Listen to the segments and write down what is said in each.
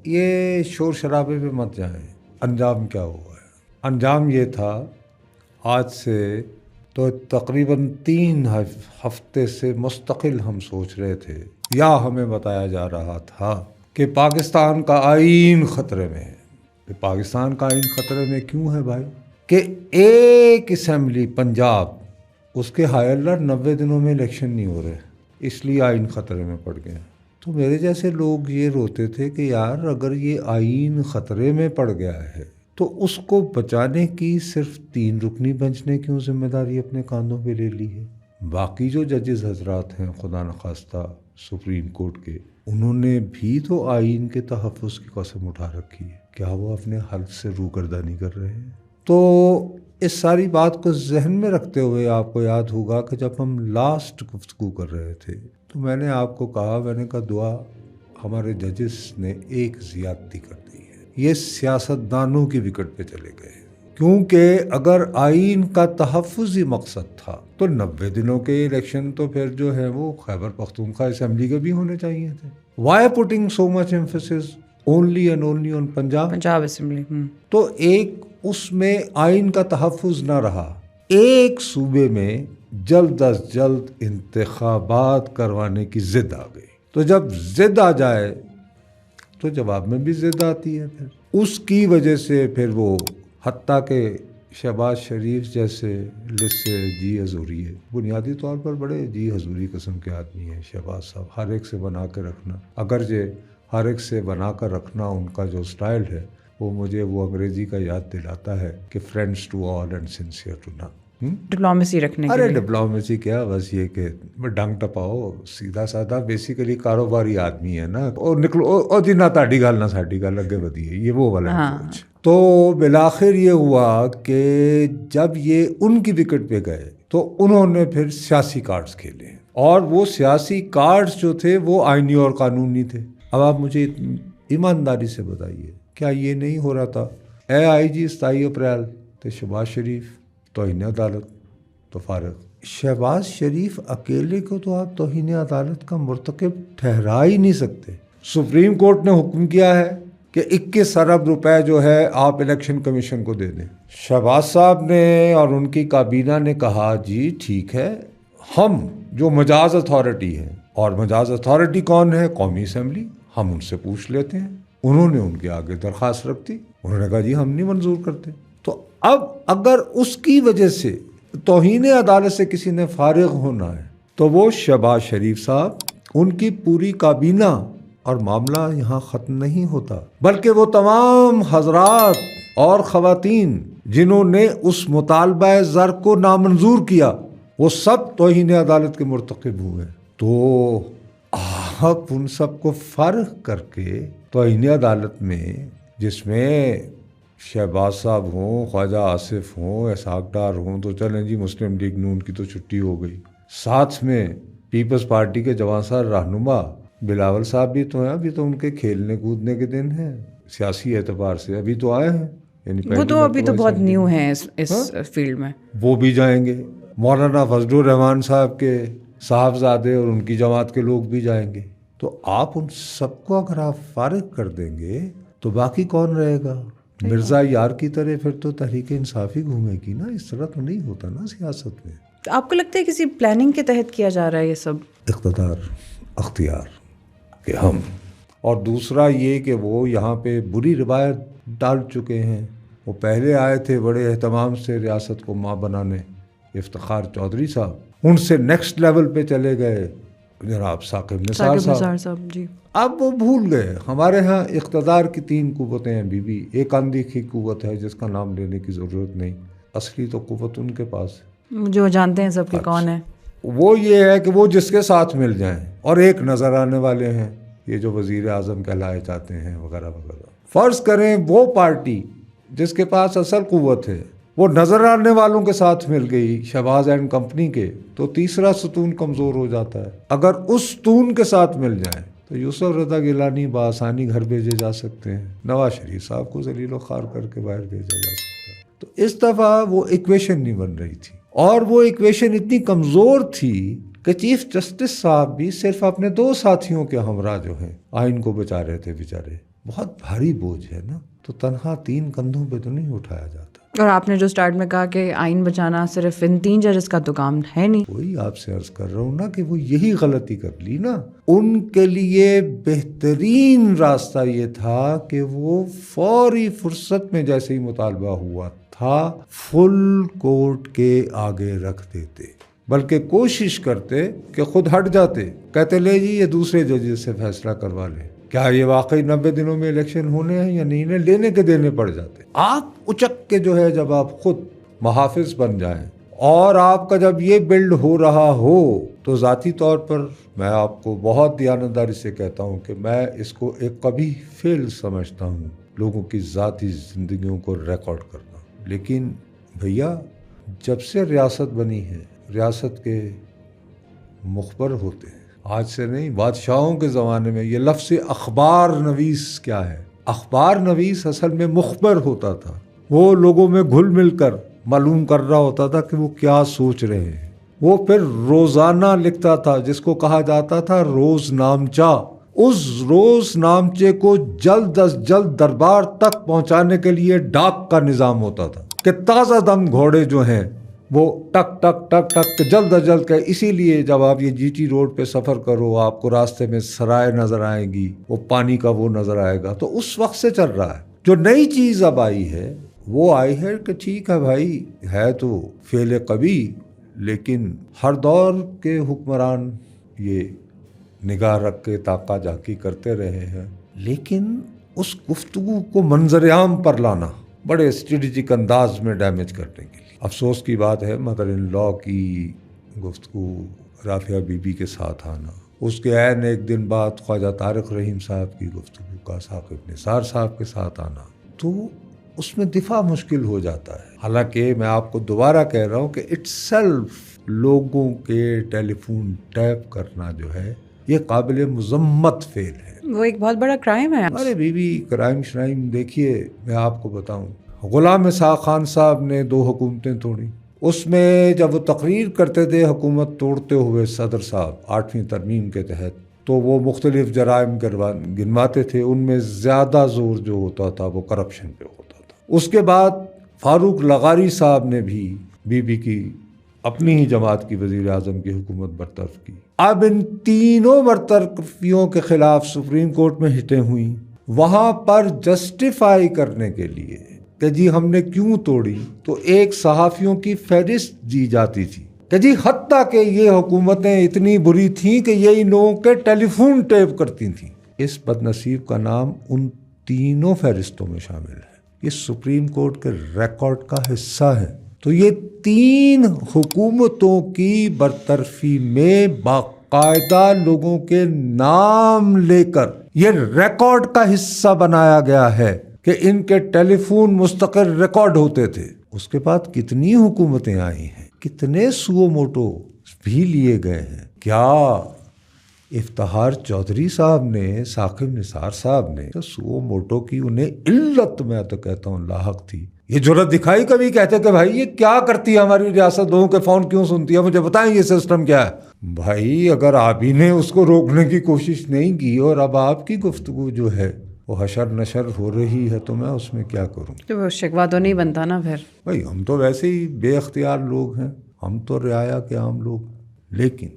یہ شور شرابے پہ مت جائیں. انجام کیا ہوا ہے؟ انجام یہ تھا، آج سے تو تقریباً 3 ہفتے سے مستقل ہم سوچ رہے تھے یا ہمیں بتایا جا رہا تھا کہ پاکستان کا آئین خطرے میں ہے. کہ پاکستان کا آئین خطرے میں کیوں ہے بھائی؟ کہ ایک اسمبلی پنجاب، اس کے ہائی الرٹ 90 دنوں میں الیکشن نہیں ہو رہے، اس لیے آئین خطرے میں پڑ گیا. تو میرے جیسے لوگ یہ روتے تھے کہ یار اگر یہ آئین خطرے میں پڑ گیا ہے تو اس کو بچانے کی صرف 3 رکنی بینچ نے کیوں ذمہ داری اپنے کاندھوں پہ لے لی ہے؟ باقی جو ججز حضرات ہیں خدا نخواستہ سپریم کورٹ کے، انہوں نے بھی تو آئین کے تحفظ کی قسم اٹھا رکھی ہے. کیا وہ اپنے حلف سے روگردانی کر رہے ہیں؟ تو اس ساری بات کو ذہن میں رکھتے ہوئے آپ کو یاد ہوگا کہ جب ہم لاسٹ گفتگو کر رہے تھے تو میں نے آپ کو کہا، میں نے کہا دعا ہمارے ججز نے ایک زیادتی کر دی ہے، یہ سیاستدانوں کی وکٹ پہ چلے گئے. کیونکہ اگر آئین کا تحفظ ہی مقصد تھا تو 90 دنوں کے الیکشن تو پھر جو ہے وہ خیبر پختونخوا اسمبلی کے بھی ہونے چاہیے تھے. Why putting so much emphasis only and only on Punjab assembly? تو ایک اس میں آئین کا تحفظ نہ رہا، ایک صوبے میں جلد از جلد انتخابات کروانے کی ضد آ گئی. تو جب ضد آ جائے تو جواب میں بھی ضد آتی ہے. پھر اس کی وجہ سے پھر وہ حتیٰ کہ شہباز شریف جیسے لسٹ سے جی حضوری ہے، بنیادی طور پر بڑے جی حضوری قسم کے آدمی ہیں شہباز صاحب، ہر ایک سے بنا کے رکھنا، اگرچہ ہر ایک سے بنا کر رکھنا ان کا جو سٹائل ہے وہ مجھے وہ انگریزی کا یاد دلاتا ہے کہ friends to all and sincere to none. Diplomacy رکھنے کے لیے. ڈپلومیسی کیا، بس یہ کہ ڈنگ ٹپاؤ، سیدھا سادہ، بیسیکلی کاروباری آدمی ہے نا، اور نکلو اور جی نہ تاڑی گال نہ ساڈی گال اگے ودی ہے، یہ وہ والا اپروچ. تو بالآخر یہ ہوا کہ جب یہ ان کی وکٹ پہ گئے تو انہوں نے پھر سیاسی کارڈز کھیلے، اور وہ سیاسی کارڈز جو تھے وہ آئینی اور قانونی تھے. اب آپ مجھے ایمانداری سے بتائیے، کیا یہ نہیں ہو رہا تھا اے آئی جی 27 اپریل تو شہباز شریف توہین عدالت تو فارغ؟ شہباز شریف اکیلے کو تو آپ توہین عدالت کا مرتکب ٹھہرا ہی نہیں سکتے. سپریم کورٹ نے حکم کیا ہے کہ 21 ارب روپے جو ہے آپ الیکشن کمیشن کو دے دیں. شہباز صاحب نے اور ان کی کابینہ نے کہا جی ٹھیک ہے، ہم جو مجاز اتھارٹی ہیں، اور مجاز اتھارٹی کون ہے؟ قومی اسمبلی، ہم ان سے پوچھ لیتے ہیں. انہوں نے ان کے آگے درخواست رکھ دی، انہوں نے کہا جی ہم نہیں منظور کرتے. تو اب اگر اس کی وجہ سے توہین عدالت سے کسی نے فارغ ہونا ہے تو وہ شہباز شریف صاحب، ان کی پوری کابینہ، اور معاملہ یہاں ختم نہیں ہوتا، بلکہ وہ تمام حضرات اور خواتین جنہوں نے اس مطالبہ زر کو نامنظور کیا وہ سب توہین عدالت کے مرتکب ہوئے. تو آپ ان سب کو فارغ کر کے توہین عدالت میں، جس میں شہباز صاحب ہوں، خواجہ آصف ہوں، اسحاق ڈار ہوں، تو چلیں جی مسلم لیگ نون کی تو چھٹی ہو گئی، ساتھ میں پیپلز پارٹی کے جوان سار رہنما بلاول صاحب بھی تو ہیں، ابھی تو ان کے کھیلنے کودنے کے دن ہیں سیاسی اعتبار سے، ابھی تو آئے ہیں، یعنی وہ تو ابھی تو بہت نیو ہیں اس فیلڈ میں، وہ بھی جائیں گے. مولانا فضل الرحمان صاحب کے صاحبزادے اور ان کی جماعت کے لوگ بھی جائیں گے. تو آپ ان سب کو اگر آپ فارغ کر دیں گے تو باقی کون رہے گا؟ مرزا یار کی طرح پھر تو تحریک انصافی گھومے گی نا. اس طرح تو نہیں ہوتا نا سیاست میں. آپ کو لگتا ہے کسی پلاننگ کے تحت کیا جا رہا ہے یہ سب؟ اقتدار، اختیار کہ ہم، اور دوسرا یہ کہ وہ یہاں پہ بری روایت ڈال چکے ہیں. وہ پہلے آئے تھے بڑے اہتمام سے ریاست کو ماں بنانے، افتخار چودھری صاحب، ان سے نیکسٹ لیول پہ چلے گئے جناب ثاقب نثار صاحب. جی اب وہ بھول گئے. ہمارے ہاں اقتدار کی 3 قوتیں ہیں بی بی. ایک اندیکھی قوت ہے جس کا نام لینے کی ضرورت نہیں، اصلی تو قوت ان کے پاس ہے جو جانتے ہیں سب کے کون ہے. وہ یہ ہے کہ وہ جس کے ساتھ مل جائیں، اور ایک نظر آنے والے ہیں یہ جو وزیر اعظم کہلائے جاتے ہیں وغیرہ وغیرہ. فرض کریں وہ پارٹی جس کے پاس اصل قوت ہے وہ نظر آنے والوں کے ساتھ مل گئی، شہباز اینڈ کمپنی کے، تو تیسرا ستون کمزور ہو جاتا ہے. اگر اس ستون کے ساتھ مل جائیں تو یوسف رضا گیلانی بآسانی گھر بھیجے جا سکتے ہیں، نواز شریف صاحب کو ذلیل و خوار کر کے باہر بھیجا جا سکتا ہے. تو اس دفعہ وہ ایکویشن نہیں بن رہی تھی، اور وہ ایکویشن اتنی کمزور تھی کہ چیف جسٹس صاحب بھی صرف اپنے 2 ساتھیوں کے ہمراہ جو ہیں آئین کو بچا رہے تھے بیچارے. بہت بھاری بوجھ ہے نا، تو تنہا 3 کندھوں پہ تو نہیں اٹھایا جاتا. اور آپ نے جو سٹارٹ میں کہا کہ آئین بچانا صرف ان 3 ججز کا تو کام ہے نہیں. وہی آپ سے عرض کر رہا ہوں نا کہ وہ یہی غلطی کر لی نا. ان کے لیے بہترین راستہ یہ تھا کہ وہ فوری فرصت میں جیسے ہی مطالبہ ہوا تھا فل کورٹ کے آگے رکھ دیتے، بلکہ کوشش کرتے کہ خود ہٹ جاتے، کہتے لے جی یہ دوسرے ججز سے فیصلہ کروا لیں. کیا یہ واقعی 90 دنوں میں الیکشن ہونے ہیں یا نہیں ہے، لینے کے دینے پڑ جاتے. آپ اچک کے جو ہے جب آپ خود محافظ بن جائیں اور آپ کا جب یہ بلڈ ہو رہا ہو، تو ذاتی طور پر میں آپ کو بہت دیانتداری سے کہتا ہوں کہ میں اس کو ایک قبیح فعل سمجھتا ہوں، لوگوں کی ذاتی زندگیوں کو ریکارڈ کرنا. لیکن بھیا جب سے ریاست بنی ہے، ریاست کے مخبر ہوتے ہیں، آج سے نہیں، بادشاہوں کے زمانے میں. یہ لفظ اخبار نویس کیا ہے؟ اخبار نویس اصل میں مخبر ہوتا تھا. وہ لوگوں میں گھل مل کر معلوم کر رہا ہوتا تھا کہ وہ کیا سوچ رہے ہیں. وہ پھر روزانہ لکھتا تھا جس کو کہا جاتا تھا روز نامچہ. اس روز نامچے کو جلد از جلد دربار تک پہنچانے کے لیے ڈاک کا نظام ہوتا تھا کہ تازہ دم گھوڑے جو ہیں وہ ٹک ٹک ٹک ٹک جلد از جلد کا. اسی لیے جب آپ یہ جی ٹی روڈ پہ سفر کرو، آپ کو راستے میں سرائے نظر آئیں گی، وہ پانی کا وہ نظر آئے گا. تو اس وقت سے چل رہا ہے. جو نئی چیز اب آئی ہے وہ آئی ہے کہ ٹھیک ہے بھائی، ہے تو فعل قبیح، لیکن ہر دور کے حکمران یہ نگاہ رکھ کے تاکہ جاکی کرتے رہے ہیں. لیکن اس گفتگو کو منظر عام پر لانا بڑے اسٹریٹجک انداز میں ڈیمیج کرنے کے لیے. افسوس کی بات ہے مدر ان لا کی گفتگو رافعہ بی بی کے ساتھ آنا، اس کے عین ایک دن بعد خواجہ طارق رحیم صاحب کی گفتگو کا ثاقب نثار صاحب کے ساتھ آنا، تو اس میں دفاع مشکل ہو جاتا ہے. حالانکہ میں آپ کو دوبارہ کہہ رہا ہوں کہ اٹ سیلف لوگوں کے ٹیلی فون ٹیپ کرنا جو ہے یہ قابل مذمت فعل ہے. وہ ایک بہت بڑا کرائم ہے. ارے بی بی کرائم شرائم دیکھیے، میں آپ کو بتاؤں، غلام اسحاق خان صاحب نے 2 حکومتیں توڑی. اس میں جب وہ تقریر کرتے تھے حکومت توڑتے ہوئے صدر صاحب 8ویں ترمیم کے تحت، تو وہ مختلف جرائم گنواتے تھے. ان میں زیادہ زور جو ہوتا تھا وہ کرپشن پہ ہوتا تھا. اس کے بعد فاروق لغاری صاحب نے بھی بی بی کی اپنی ہی جماعت کی وزیر اعظم کی حکومت برطرف کی. اب ان تینوں برطرفیوں کے خلاف سپریم کورٹ میں ہٹیں ہوئیں. وہاں پر جسٹیفائی کرنے کے لیے کہ جی ہم نے کیوں توڑی، تو ایک صحافیوں کی فہرست دی جاتی تھی کہ جی حتیٰ کہ یہ حکومتیں اتنی بری تھیں کہ یہ ان لوگوں کے ٹیلی فون ٹیپ کرتی تھیں. اس بد نصیب کا نام ان تینوں فہرستوں میں شامل ہے. یہ سپریم کورٹ کے ریکارڈ کا حصہ ہے. تو یہ 3 حکومتوں کی برطرفی میں باقاعدہ لوگوں کے نام لے کر یہ ریکارڈ کا حصہ بنایا گیا ہے کہ ان کے ٹیلی فون مستقل ریکارڈ ہوتے تھے. اس کے بعد کتنی حکومتیں آئی ہیں، کتنے سو موٹو بھی لیے گئے ہیں. کیا افتخار چودھری صاحب نے، ثاقب نثار صاحب نے سو موٹو کی انہیں علت میں تو کہتا ہوں لاحق تھی. یہ جرت دکھائی کبھی کہتے کہ بھائی یہ کیا کرتی ہے ہماری ریاست، لوگوں کے فون کیوں سنتی ہے، مجھے بتائیں یہ سسٹم کیا ہے. بھائی اگر آپ ہی نے اس کو روکنے کی کوشش نہیں کی اور اب آپ کی گفتگو جو ہے وہ حشر نشر ہو رہی ہے، تو میں اس میں کیا کروں. تو وہ شکوہ تو نہیں بنتا نا پھر. بھائی ہم تو ویسے ہی بے اختیار لوگ ہیں، ہم تو رعایا کے عام لوگ. لیکن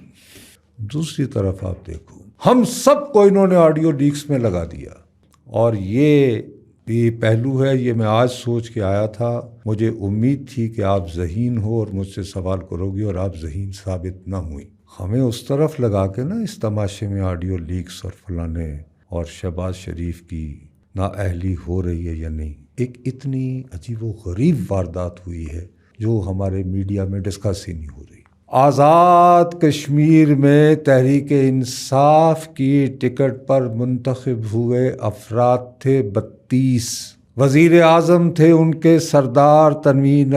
دوسری طرف آپ دیکھو، ہم سب کو انہوں نے آڈیو لیکس میں لگا دیا. اور یہ پہلو ہے، یہ میں آج سوچ کے آیا تھا. مجھے امید تھی کہ آپ ذہین ہو اور مجھ سے سوال کرو گی، اور آپ ذہین ثابت نہ ہوئی. ہمیں اس طرف لگا کے نا اس تماشے میں آڈیو لیکس اور فلانے اور شہباز شریف کی نااہلی ہو رہی ہے یا نہیں، ایک اتنی عجیب و غریب واردات ہوئی ہے جو ہمارے میڈیا میں ڈسکس ہی نہیں ہو رہی. آزاد کشمیر میں تحریک انصاف کی ٹکٹ پر منتخب ہوئے افراد تھے 32. وزیر اعظم تھے ان کے سردار تنویر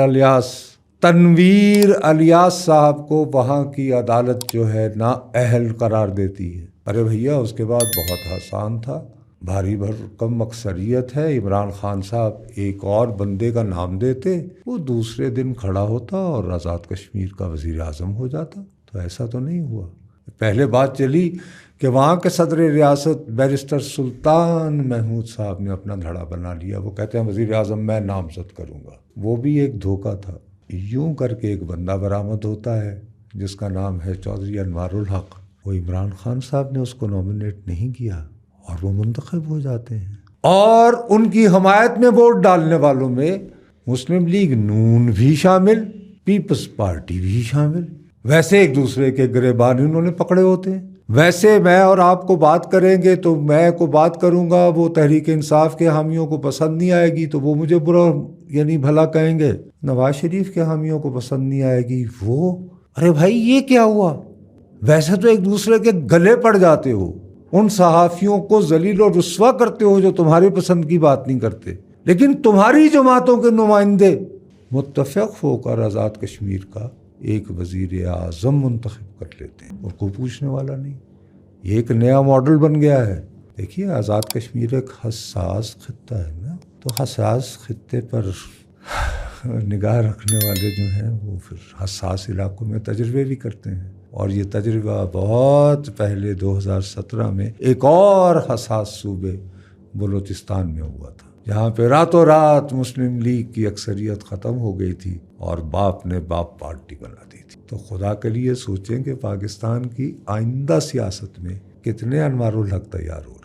الیاس صاحب کو وہاں کی عدالت جو ہے نااہل قرار دیتی ہے. ارے بھیا اس کے بعد بہت آسان تھا، بھاری بھرکم اکثریت ہے، عمران خان صاحب ایک اور بندے کا نام دیتے، وہ دوسرے دن کھڑا ہوتا اور آزاد کشمیر کا وزیر اعظم ہو جاتا. تو ایسا تو نہیں ہوا. پہلے بات چلی کہ وہاں کے صدر ریاست بیرسٹر سلطان محمود صاحب نے اپنا دھڑا بنا لیا. وہ کہتے ہیں وزیر اعظم میں نامزد کروں گا. وہ بھی ایک دھوکہ تھا. یوں کر کے ایک بندہ برآمد ہوتا ہے جس کا نام ہے چودھری انوار الحق. وہ عمران خان صاحب نے اس کو نامنیٹ نہیں کیا اور وہ منتخب ہو جاتے ہیں. اور ان کی حمایت میں ووٹ ڈالنے والوں میں مسلم لیگ نون بھی شامل, پیپلز پارٹی بھی شامل. ویسے ایک دوسرے کے گریبان انہوں نے پکڑے ہوتے ہیں. ویسے میں اور آپ کو بات کریں گے تو میں کو بات کروں گا, وہ تحریک انصاف کے حامیوں کو پسند نہیں آئے گی تو وہ مجھے برا یعنی بھلا کہیں گے. نواز شریف کے حامیوں کو پسند نہیں آئے گی وہ, ارے بھائی یہ کیا ہوا؟ ویسے تو ایک دوسرے کے گلے پڑ جاتے ہو, ان صحافیوں کو ذلیل و رسوا کرتے ہو جو تمہارے پسند کی بات نہیں کرتے, لیکن تمہاری جماعتوں کے نمائندے متفق ہو کر آزاد کشمیر کا ایک وزیر اعظم منتخب کر لیتے ہیں اور کوئی پوچھنے والا نہیں. یہ ایک نیا ماڈل بن گیا ہے. دیکھیے آزاد کشمیر ایک حساس خطہ ہے نا, تو حساس خطے پر نگاہ رکھنے والے جو ہیں وہ پھر حساس علاقوں میں تجربے بھی کرتے ہیں. اور یہ تجربہ بہت پہلے 2017 میں ایک اور حساس صوبے بلوچستان میں ہوا تھا, جہاں پہ راتوں رات مسلم لیگ کی اکثریت ختم ہو گئی تھی اور باپ نے باپ پارٹی بنا دی تھی. تو خدا کے لیے سوچیں کہ پاکستان کی آئندہ سیاست میں کتنے انوار الحق تیار ہوئے.